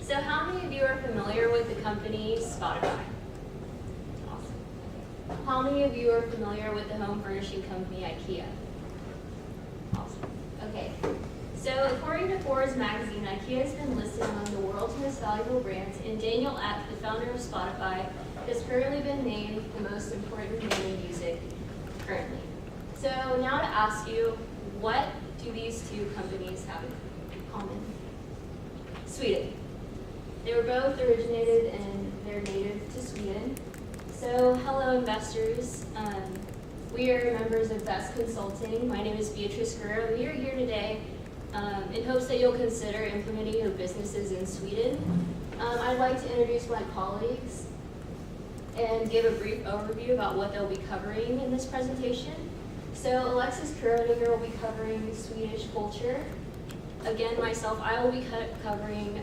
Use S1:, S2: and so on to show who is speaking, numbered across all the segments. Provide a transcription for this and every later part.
S1: So how many of you are familiar with the company Spotify? Awesome. Okay. How many of you are familiar with the home furnishing company IKEA? Awesome. Okay. So according to Forbes magazine, IKEA has been listed among the world's most valuable brands, and Daniel Ek, the founder of Spotify, has currently been named the most important name in music currently. So now to ask you, what do these two companies have in common? Sweden. They were both originated and they're native to Sweden. So hello investors. We are members of Best Consulting. My name is Beatrice Guerrero. We are here today in hopes that you'll consider implementing your businesses in Sweden. I'd like to introduce my colleagues and give a brief overview about what they'll be covering in this presentation. So Alexis Kurodinger will be covering Swedish culture. Again, myself, I will be covering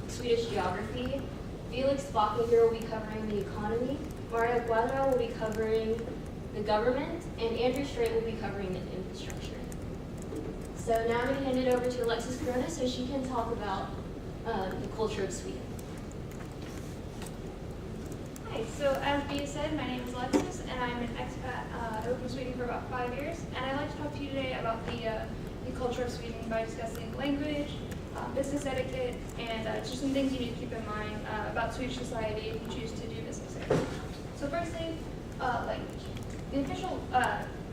S1: Swedish geography. Felix Bockinger will be covering the economy. Maria Guadra will be covering the government, and Andrew Strait will be covering the infrastructure. So now I'm going to hand it over to Alexis Corona so she can talk about the culture of Sweden.
S2: Hi, so as Bea said, my name is Alexis, and I'm an expat. I lived in Sweden for about 5 years, and I'd like to talk to you today about the culture of Sweden by discussing language, business etiquette, and just some things you need to keep in mind about Swedish society if you choose to do business here. So firstly, language. The official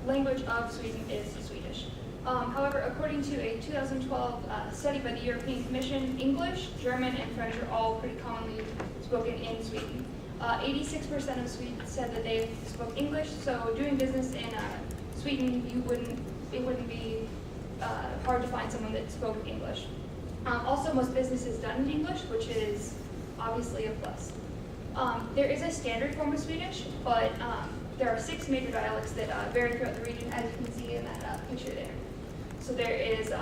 S2: language of Sweden is Swedish. However, according to a 2012 study by the European Commission, English, German, and French are all pretty commonly spoken in Sweden. 86% of Swedes said that they spoke English, so doing business in Sweden, it wouldn't be hard to find someone that spoke English. Also, most business is done in English, which is obviously a plus. There is a standard form of Swedish, but there are 6 major dialects that vary throughout the region, as you can see in that picture there. So there is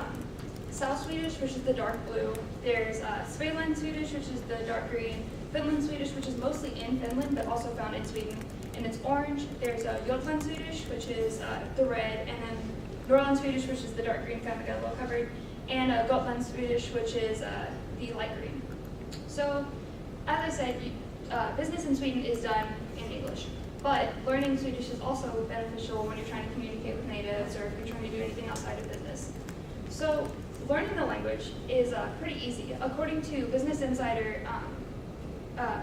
S2: South Swedish, which is the dark blue. There's Svealand Swedish, which is the dark green. Finland Swedish, which is mostly in Finland, but also found in Sweden, and it's orange. There's Jutland Swedish, which is the red, and then Norrland Swedish, which is the dark green, kind of got a little covered, and Gotland Swedish, which is the light green. So, as I said, business in Sweden is done in English, but learning Swedish is also beneficial when you're trying to communicate with natives or if you're trying to do anything outside of business. So, learning the language is pretty easy. According to Business Insider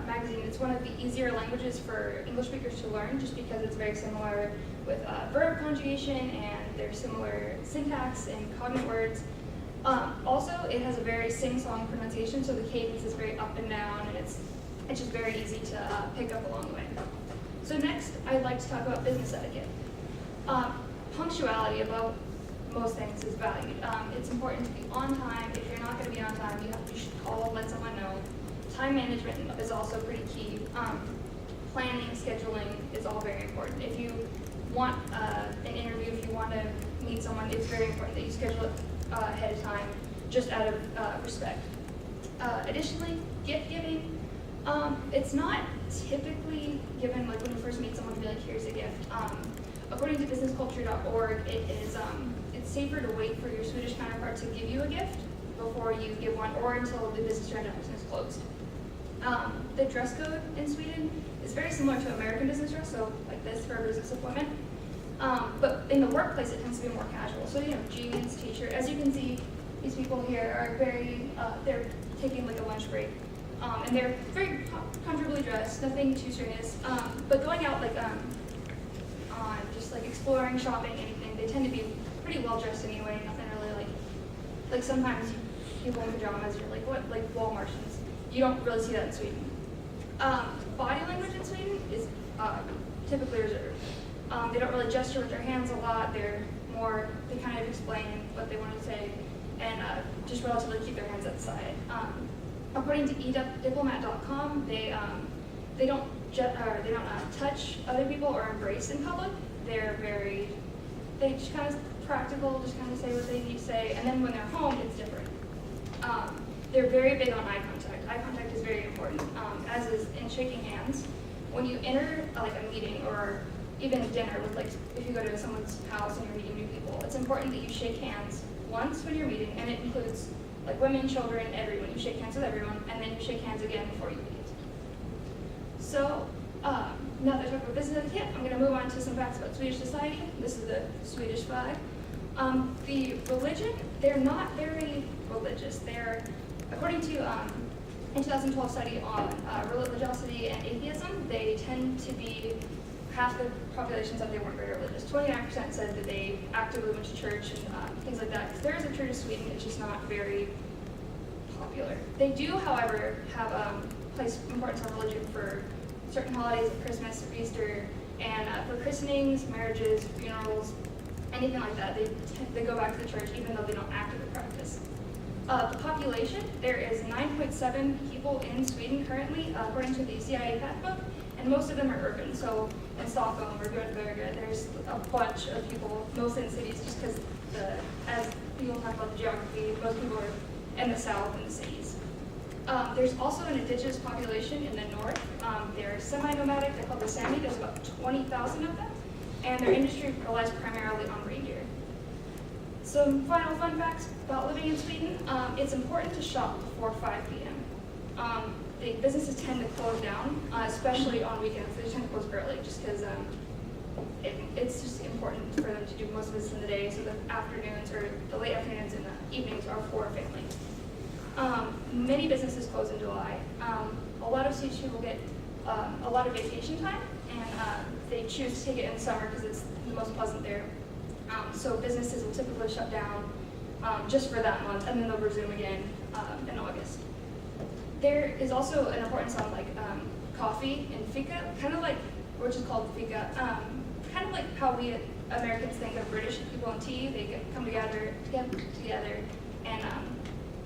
S2: magazine, it's one of the easier languages for English speakers to learn just because it's very similar with verb conjugation and there's similar syntax and cognate words. Also, it has a very sing-song pronunciation, so the cadence is very up and down, and it's just very easy to pick up along the way. So next, I'd like to talk about business etiquette. Punctuality above most things is valued. It's important to be on time. If you're not going to be on time, you should call, let someone know. Time management is also pretty key. Planning, scheduling is all very important. If you want an interview, if you want to meet someone, it's very important that you schedule it ahead of time, just out of respect. Additionally, gift giving. It's not typically given like when you first meet someone to be like, here's a gift. According to businessculture.org, it's safer to wait for your Swedish counterpart to give you a gift before you give one, or until the business transaction is closed. The dress code in Sweden is very similar to American business dress, so like this for a business appointment. But in the workplace, it tends to be more casual. So jeans, t-shirt. As you can see, these people here are they're taking like a lunch break. And they're very comfortably dressed, nothing too strenuous. But going out like on just like exploring, shopping, anything, they tend to be pretty well dressed anyway. Nothing really like sometimes people in pajamas, you're like, what, like wall Martians. You don't really see that in Sweden. Body language in Sweden is typically reserved. They don't really gesture with their hands a lot. They kind of explain what they want to say, and just relatively keep their hands at the side. According to ediplomat.com, they don't touch other people or embrace in public. They just kind of practical, just kind of say what they need to say, and then when they're home, it's different. They're very big on eye contact. Eye contact is very important, as is in shaking hands. When you enter like a meeting or even a dinner with like, if you go to someone's house and you're meeting new people, it's important that you shake hands once when you're meeting, and it includes like women, children, everyone. You shake hands with everyone, and then you shake hands again before you leave. So, now that I talked about business etiquette, I'm going to move on to some facts about Swedish society. This is the Swedish flag. The religion, they're not very religious. They're, according to a 2012 study on religiosity and atheism, they tend to be half the population said they weren't very religious. 29% said that they actively went to church and things like that. Because there is a church in Sweden, it's just not very popular. They do, however, have place importance on religion for certain holidays like Christmas or Easter, and for christenings, marriages, funerals, anything like that, they go back to the church even though they don't actively practice. The population, there is 9.7 people in Sweden currently, according to the CIA Fact Book, and most of them are urban. So in Stockholm or Göteborg, there's a bunch of people, mostly in cities, just because as people talk about the geography, most people are in the south and the cities. There's also an indigenous population in the north. They're semi-nomadic, they're called the Sami. There's about 20,000 of them, and their industry relies primarily on reindeer. Some final fun facts about living in Sweden. It's important to shop before 5 p.m. The businesses tend to close down, especially on weekends. They tend to close early just because it's just important for them to do most business in the day, so the afternoons or the late afternoons and the evenings are for family. Many businesses close in July. A lot of Swedish people get a lot of vacation time, and they choose to take it in summer because it's the most pleasant there. So businesses will typically shut down just for that month, and then they'll resume again in August. There is also an importance on like coffee and fika, kind of like, which is called fika, kind of like how we Americans think of British people and tea. They come together and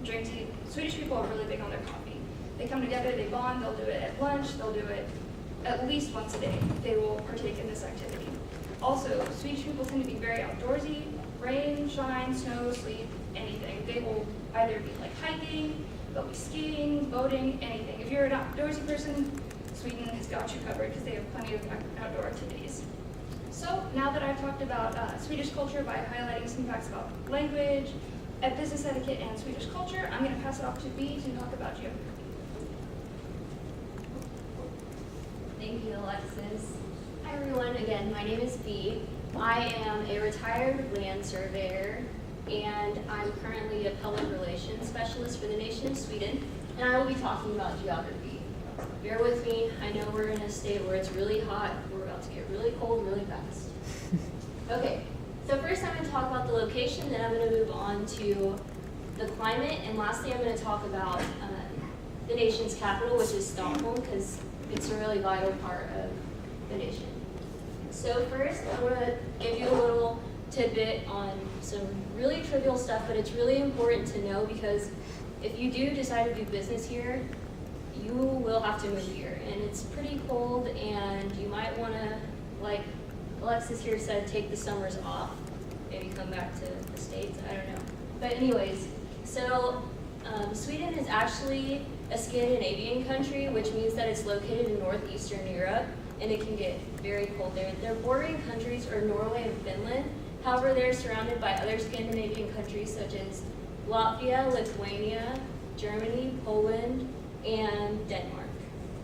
S2: drink tea. Swedish people are really big on their coffee. They come together, they bond, they'll do it at lunch, they'll do it at least once a day. They will partake in this activity. Also, Swedish people tend to be very outdoorsy, rain, shine, snow, sleet, anything. They will either be like hiking, they'll be skiing, boating, anything. If you're an outdoorsy person, Sweden has got you covered because they have plenty of outdoor activities. So now that I've talked about Swedish culture by highlighting some facts about language, business etiquette, and Swedish culture, I'm going to pass it off to B to talk about geography.
S1: Thank you, Alexis. Hi everyone, again, my name is B. I am a retired land surveyor, and I'm currently a public relations specialist for the nation of Sweden, and I will be talking about geography. Bear with me, I know we're in a state where it's really hot, we're about to get really cold really fast. Okay, so first I'm going to talk about the location, then I'm going to move on to the climate, and lastly I'm going to talk about the nation's capital, which is Stockholm, because it's a really vital part of the nation. So first, I'm going to give you a little tidbit on some really trivial stuff, but it's really important to know because if you do decide to do business here, you will have to move here. And it's pretty cold, and you might want to, like Alexis here said, take the summers off, maybe come back to the States, I don't know. But anyways, so Sweden is actually a Scandinavian country, which means that it's located in northeastern Europe, and it can get very cold there. Their bordering countries are Norway and Finland. However, they're surrounded by other Scandinavian countries such as Latvia, Lithuania, Germany, Poland, and Denmark,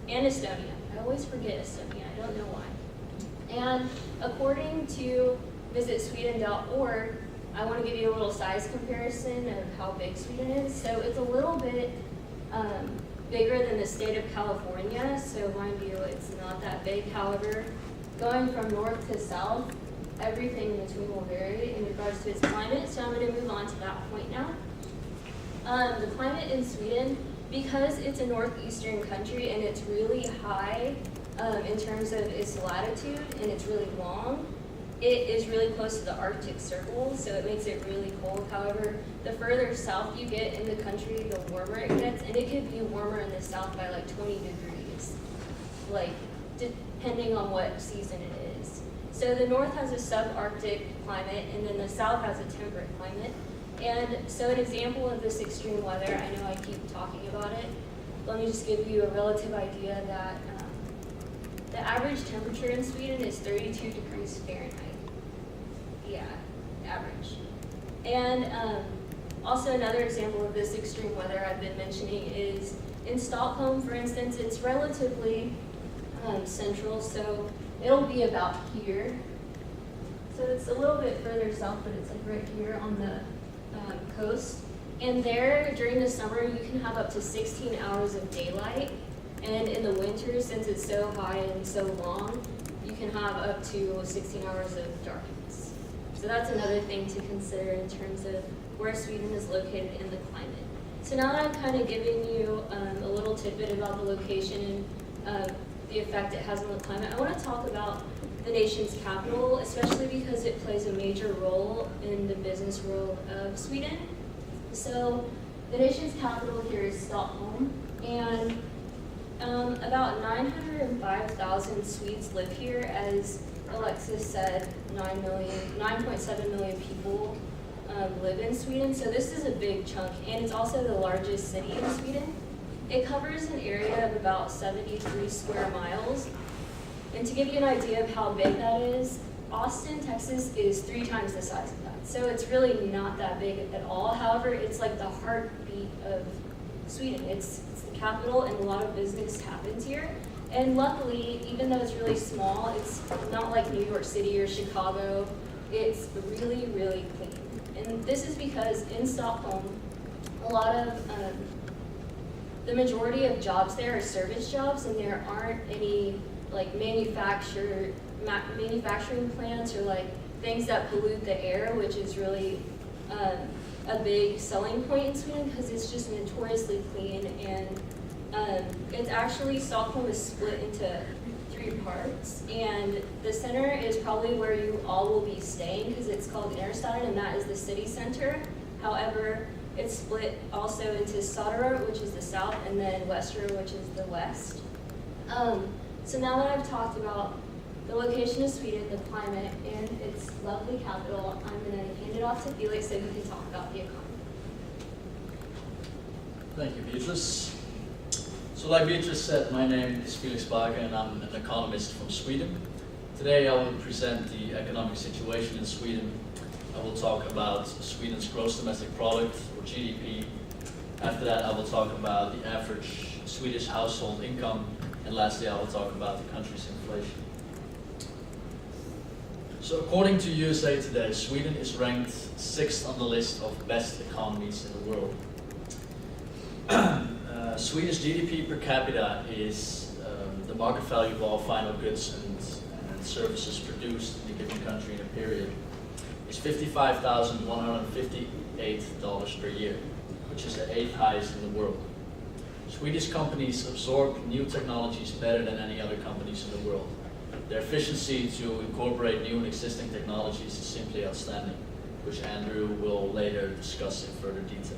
S1: and Estonia. I always forget Estonia, I don't know why. And according to visitsweden.org, I want to give you a little size comparison of how big Sweden is. So it's a little bit bigger than the state of California, so mind you, it's not that big. However, going from north to south, everything in between will vary in regards to its climate, so I'm going to move on to that point now. The climate in Sweden, because it's a northeastern country and it's really high in terms of its latitude and it's really long, it is really close to the Arctic Circle, so it makes it really cold. However, the further south you get in the country, the warmer it gets, and it could be warmer in the south by like 20 degrees, like depending on what season it is. So the north has a subarctic climate, and then the south has a temperate climate. And so an example of this extreme weather, I know I keep talking about it, let me just give you a relative idea that the average temperature in Sweden is 32 degrees Fahrenheit. Yeah, average. And Also, another example of this extreme weather I've been mentioning is in Stockholm, for instance. It's relatively central, so it'll be about here. So it's a little bit further south, but it's like right here on the coast. And there, during the summer, you can have up to 16 hours of daylight. And in the winter, since it's so high and so long, you can have up to 16 hours of darkness. So that's another thing to consider in terms of where Sweden is located in the climate. So now that I've kind of given you a little tidbit about the location and the effect it has on the climate, I want to talk about the nation's capital, especially because it plays a major role in the business world of Sweden. So the nation's capital here is Stockholm, and about 905,000 Swedes live here. As Alexis said, 9.7 million people live in Sweden, so this is a big chunk, and it's also the largest city in Sweden. It covers an area of about 73 square miles, and to give you an idea of how big that is, Austin, Texas is 3 times the size of that. So it's really not that big at all. However, it's like the heartbeat of Sweden. It's the capital, and a lot of business happens here. And luckily, even though it's really small, it's not like New York City or Chicago. It's really, really clean. And this is because in Stockholm, a lot of, the majority of jobs there are service jobs, and there aren't any like manufacturing plants or like things that pollute the air, which is really a big selling point in Sweden because it's just notoriously clean. And it's actually, Stockholm is split into 3 parts, and the center is probably where you all will be staying because it's called Innerstaden, and that is the city center. However, it's split also into Söderort, which is the south, and then Västerort, which is the west. So now that I've talked about the location of Sweden, the climate, and its lovely capital, I'm going to hand it off to Felix so he can talk about the economy.
S3: Thank you, Beatrice. So like Beatrice said, my name is Felix Bage and I'm an economist from Sweden. Today I will present the economic situation in Sweden. I will talk about Sweden's gross domestic product, or GDP. After that I will talk about the average Swedish household income. And lastly I will talk about the country's inflation. So according to USA Today, Sweden is ranked 6th on the list of best economies in the world. Swedish GDP per capita is the market value of all final goods and services produced in a given country in a period, is $55,158 per year, which is the 8th highest in the world. Swedish companies absorb new technologies better than any other companies in the world. Their efficiency to incorporate new and existing technologies is simply outstanding, which Andrew will later discuss in further detail.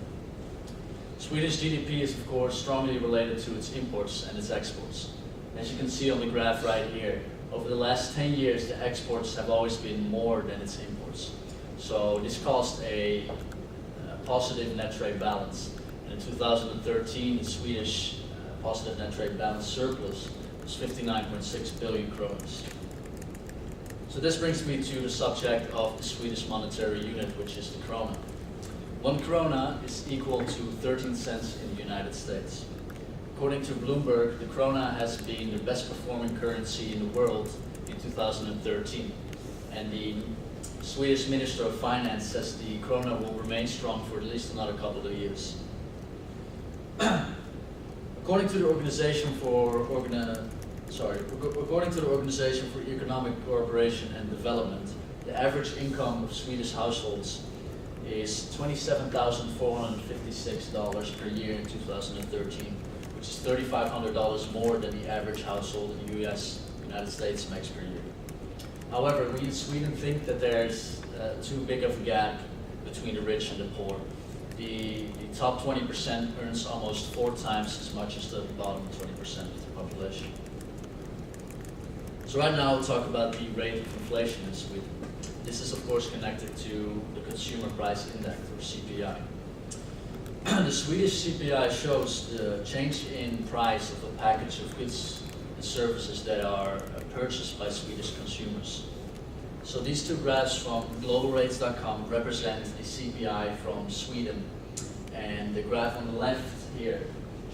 S3: Swedish GDP is of course strongly related to its imports and its exports. As you can see on the graph right here, over the last 10 years the exports have always been more than its imports. So this caused a positive net trade balance. And in 2013 the Swedish positive net trade balance surplus was 59.6 billion kronas. So this brings me to the subject of the Swedish monetary unit, which is the krona. 1 krona is equal to 13 cents in the United States. According to Bloomberg, the krona has been the best performing currency in the world in 2013. And the Swedish Minister of Finance says the krona will remain strong for at least another couple of years. According to the Organization for Economic Cooperation and Development, the average income of Swedish households is $27,456 per year in 2013, which is $3,500 more than the average household in the United States makes per year. However, we in Sweden think that there's too big of a gap between the rich and the poor. The top 20% earns almost 4 times as much as the bottom 20% of the population. So right now we'll talk about the rate of inflation in Sweden. This is of course connected to the Consumer Price Index, or CPI. The Swedish CPI shows the change in price of a package of goods and services that are purchased by Swedish consumers. So these 2 graphs from globalrates.com represent the CPI from Sweden And the graph on the left here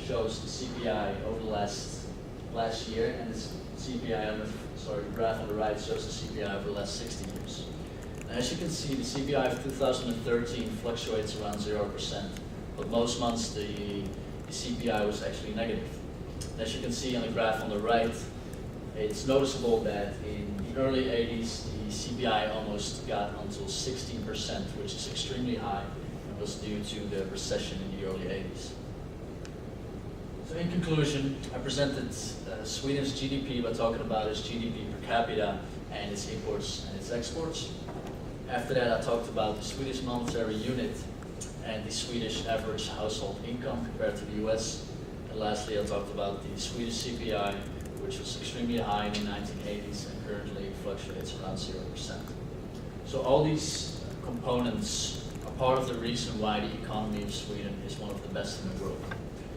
S3: shows the CPI over the last year, and this CPI on the graph on the right shows the CPI over the last 60 years. And as you can see, the CPI of 2013 fluctuates around 0%, but most months the CPI was actually negative. As you can see on the graph on the right, it's noticeable that in the early 80s, the CPI almost got until 16%, which is extremely high, and was due to the recession in the early 80s. So in conclusion, I presented Sweden's GDP by talking about its GDP per capita and its imports and its exports. After that, I talked about the Swedish monetary unit and the Swedish average household income compared to the US. And lastly, I talked about the Swedish CPI, which was extremely high in the 1980s and currently fluctuates around 0%. So all these components are part of the reason why the economy of Sweden is one of the best in the world.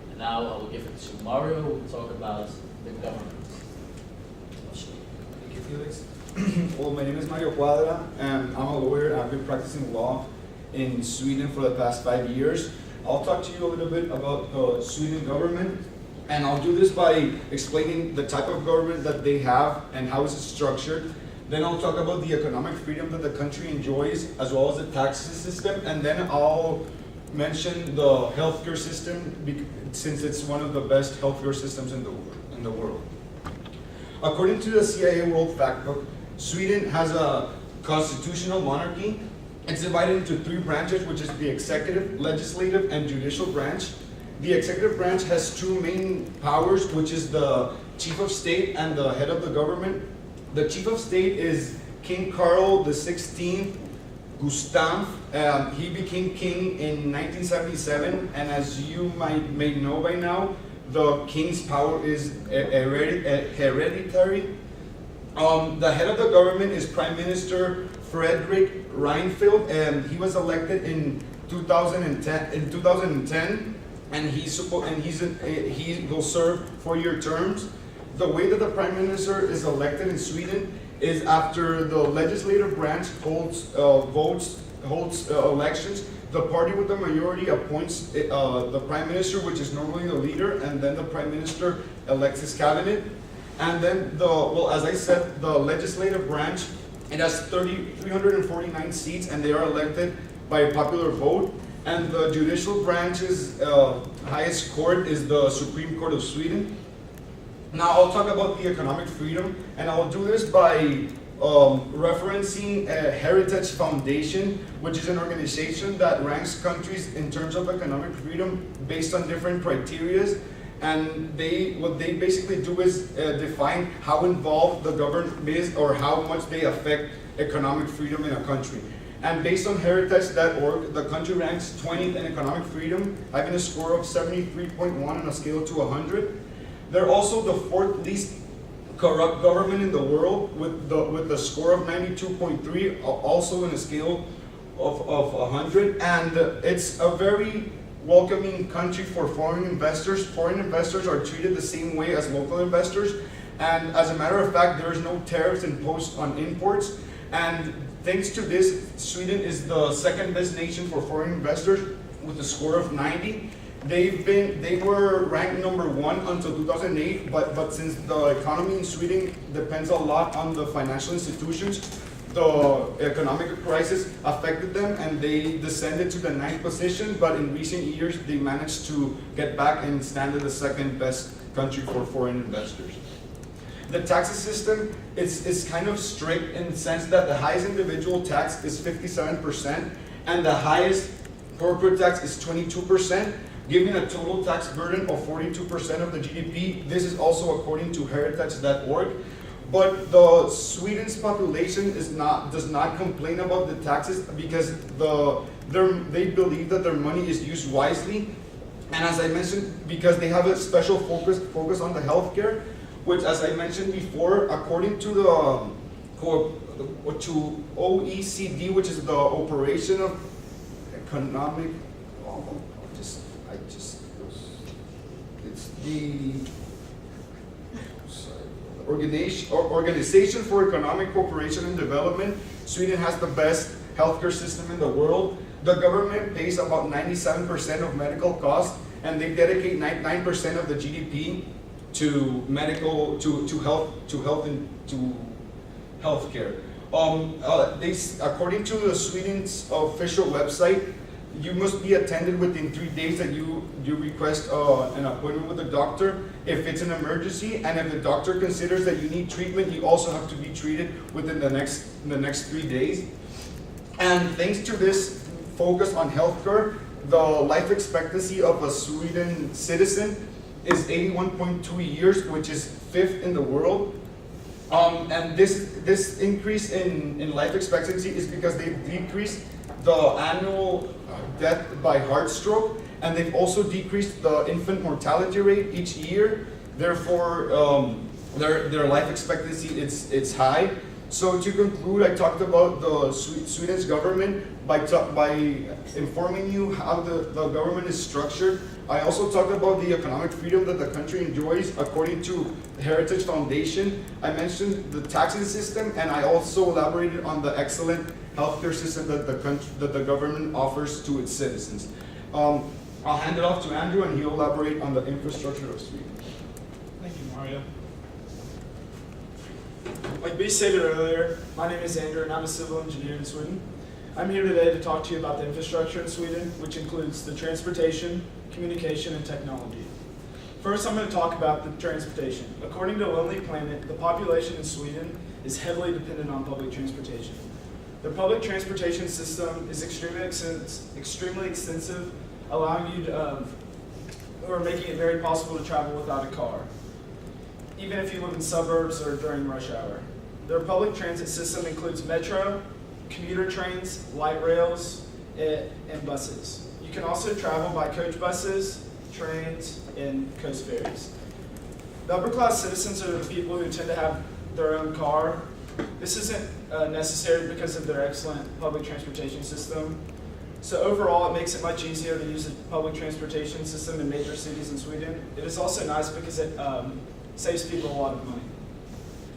S3: And now I will give it to Mario, who will talk about the government of Sweden.
S4: Thank you, Felix. Well, my name is Mario Cuadra, and I'm a lawyer. I've been practicing law in Sweden for the past 5 years. I'll talk to you a little bit about the Sweden government, and I'll do this by explaining the type of government that they have and how it's structured. Then I'll talk about the economic freedom that the country enjoys, as well as the tax system, and then I'll mention the healthcare system, since it's one of the best healthcare systems in the world. According to the CIA World Factbook, Sweden has a constitutional monarchy. It's divided into 3 branches, which is the executive, legislative, and judicial branch. The executive branch has 2 main powers, which is the chief of state and the head of the government. The chief of state is King Carl XVI Gustav. He became king in 1977, and as you may know by now, the king's power is hereditary. The head of the government is Prime Minister Fredrik Reinfeldt, and he was elected in 2010, and he will serve 4-year terms. The way that the Prime Minister is elected in Sweden is after the legislative branch holds elections. The party with the majority appoints the Prime Minister, which is normally the leader, and then the Prime Minister elects his cabinet. And then as I said, the legislative branch, it has 349 seats, and they are elected by popular vote. And the judicial branch's highest court is the Supreme Court of Sweden. Now I'll talk about the economic freedom, and I'll do this by referencing Heritage Foundation, which is an organization that ranks countries in terms of economic freedom based on different criteria. And what they basically do is define how involved the government is or how much they affect economic freedom in a country. And based on Heritage.org, the country ranks 20th in economic freedom, having a score of 73.1 on a scale to 100. They're also the 4th least corrupt government in the world with the score of 92.3, also in a scale of 100. And it's a very welcoming country for foreign investors. Foreign investors are treated the same way as local investors. And as a matter of fact, there's no tariffs imposed on imports. And thanks to this, Sweden is the 2nd best nation for foreign investors with a score of 90. They were ranked number 1 until 2008, but since the economy in Sweden depends a lot on the financial institutions, the economic crisis affected them and they descended to the 9th position, but in recent years they managed to get back and stand as the 2nd best country for foreign investors. The tax system is kind of strict in the sense that the highest individual tax is 57% and the highest corporate tax is 22%, giving a total tax burden of 42% of the GDP. This is also according to Heritage.org. But the Sweden's population does not complain about the taxes because they believe that their money is used wisely. And as I mentioned, because they have a special focus on the healthcare, which, as I mentioned before, according to the OECD, which is the Operation of Economic, it's the Organization for Economic Cooperation and Development. Sweden has the best healthcare system in the world. The government pays about 97% of medical costs, and they dedicate 9% of the GDP to medical, to healthcare. According to Sweden's official website, you must be attended within 3 days that you request an appointment with a doctor if it's an emergency, and if the doctor considers that you need treatment, you also have to be treated within the next 3 days. And thanks to this focus on healthcare, the life expectancy of a Sweden citizen is 81.2 years, which is 5th in the world. And this increase in life expectancy is because they've decreased the annual death by heart stroke, and they've also decreased the infant mortality rate each year. Therefore, their life expectancy it's high. So to conclude, I talked about the Sweden's government by informing you how the government is structured. I also talked about the economic freedom that the country enjoys according to the Heritage Foundation. I mentioned the taxing system, and I also elaborated on the excellent healthcare system that the government offers to its citizens. I'll hand it off to Andrew, and he'll elaborate on the infrastructure of Sweden.
S5: Thank you, Mario. Like B stated earlier, my name is Andrew and I'm a civil engineer in Sweden. I'm here today to talk to you about the infrastructure in Sweden, which includes the transportation, communication, and technology. First, I'm going to talk about the transportation. According to Lonely Planet, the population in Sweden is heavily dependent on public transportation. The public transportation system is extremely extensive, allowing you to, or making it very possible to travel without a car, even if you live in suburbs or during rush hour. Their public transit system includes metro, commuter trains, light rails, and buses. You can also travel by coach buses, trains, and coast ferries. The upper class citizens are the people who tend to have their own car. This isn't necessary because of their excellent public transportation system. So overall, it makes it much easier to use the public transportation system in major cities in Sweden. It is also nice because it saves people a lot of money.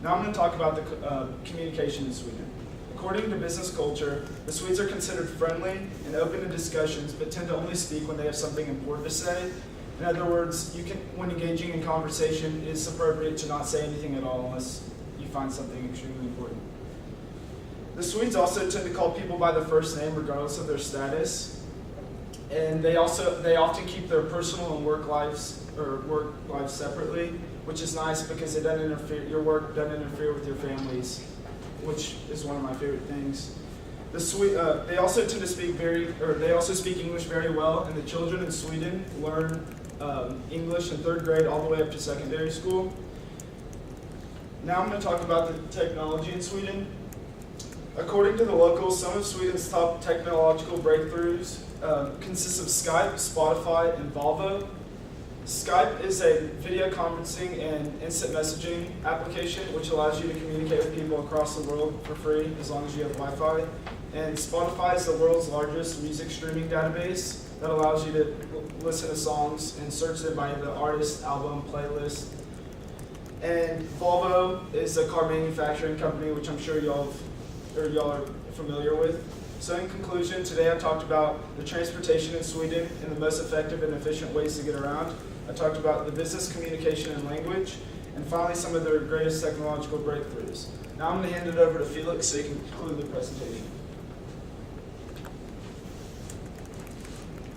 S5: Now I'm going to talk about the communication in Sweden. According to business culture, the Swedes are considered friendly and open to discussions, but tend to only speak when they have something important to say. In other words, when engaging in conversation, it's appropriate to not say anything at all unless you find something extremely important. The Swedes also tend to call people by their first name regardless of their status, and they often keep their personal and work lives separately, which is nice because it doesn't interfere. Your work doesn't interfere with your families, which is one of my favorite things. They also tend to speak they also speak English very well, and the children in Sweden learn English in 3rd grade all the way up to secondary school. Now I'm going to talk about the technology in Sweden. According to the locals, some of Sweden's top technological breakthroughs consist of Skype, Spotify, and Volvo. Skype is a video conferencing and instant messaging application which allows you to communicate with people across the world for free as long as you have Wi-Fi. And Spotify is the world's largest music streaming database that allows you to listen to songs and search them by the artist, album, playlist. And Volvo is a car manufacturing company which I'm sure y'all are familiar with. So in conclusion, today I talked about the transportation in Sweden and the most effective and efficient ways to get around. I talked about the business, communication, and language, and finally some of their greatest technological breakthroughs. Now I'm going to hand it over to Felix so he can conclude the presentation.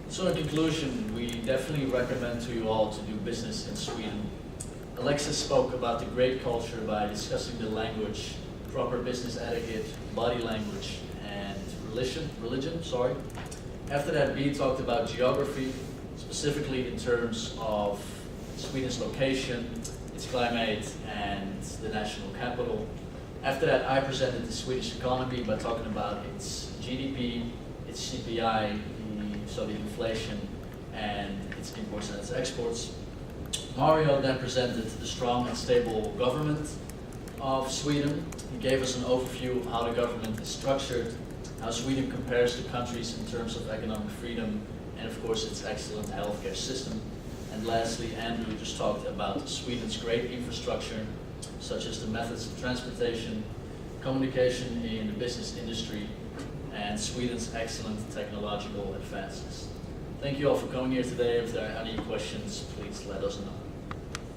S3: So in conclusion, we definitely recommend to you all to do business in Sweden. Alexis spoke about the great culture by discussing the language, proper business etiquette, body language, and religion. After that, B talked about geography, specifically in terms of Sweden's location, its climate, and the national capital. After that, I presented the Swedish economy by talking about its GDP, its CPI, so the inflation, and its imports and its exports. Mario then presented the strong and stable government of Sweden. He gave us an overview of how the government is structured, how Sweden compares to countries in terms of economic freedom, and of course its excellent healthcare system. And lastly, Andrew just talked about Sweden's great infrastructure, such as the methods of transportation, communication in the business industry, and Sweden's excellent technological advances. Thank you all for coming here today. If there are any questions, please let us know.